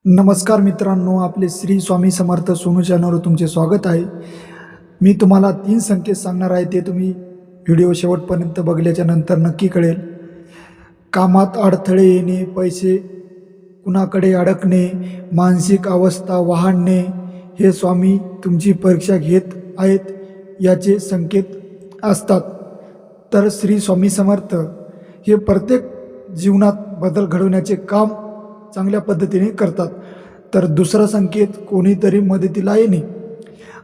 नमस्कार मित्रांनो, आपले श्री स्वामी समर्थ सोनू चॅनलवर तुमचे स्वागत आहे। मी तुम्हाला 3 संकेत सांगणार आहे, ते तुम्ही व्हिडिओ शेवटपर्यंत बघल्याच्या नंतर नक्की कळेल। कामात अडथळे येणे, पैसे कुणाकडे अडकणे, मानसिक अवस्था वाढणे, हे स्वामी तुमची परीक्षा घेत आहेत याचे संकेत असतात। तर श्री स्वामी समर्थ हे प्रत्येक जीवनात बदल घडवण्याचे काम चांगल्या पद्धतीने करतात। तर दुसरा संकेत, कोणीतरी मदतीला येणे,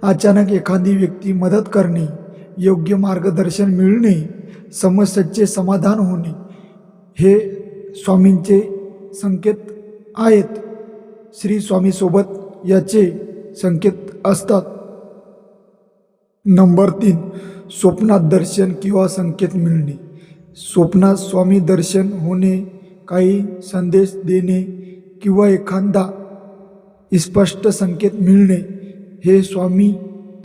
अचानक एखादी व्यक्ती मदत करणे, योग्य मार्गदर्शन मिळणे, समस्येचे समाधान होणे, हे स्वामींचे संकेत आहेत। श्री स्वामी सोबत याचे संकेत असतात। नंबर 3, स्वप्नात दर्शन किंवा संकेत मिळणे। स्वप्नात स्वामी दर्शन होणे, काही संदेश देणे किंवा एखादा स्पष्ट संकेत मिळणे, हे स्वामी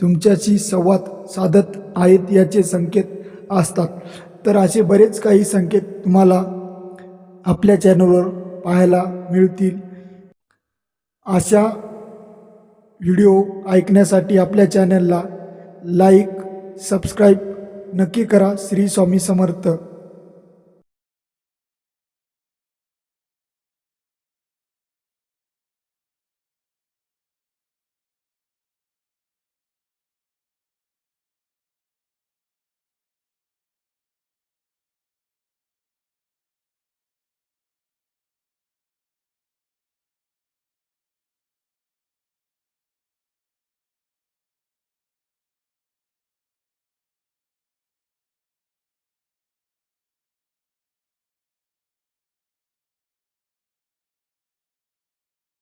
तुमच्याशी संवाद साधत आहेत याचे संकेत असतात। तर असे बरेच काही संकेत तुम्हाला आपल्या चॅनलवर पाहायला मिळतील। अशा व्हिडिओ ऐकण्यासाठी आपल्या चॅनलला लाईक, सबस्क्राईब नक्की करा। श्री स्वामी समर्थ।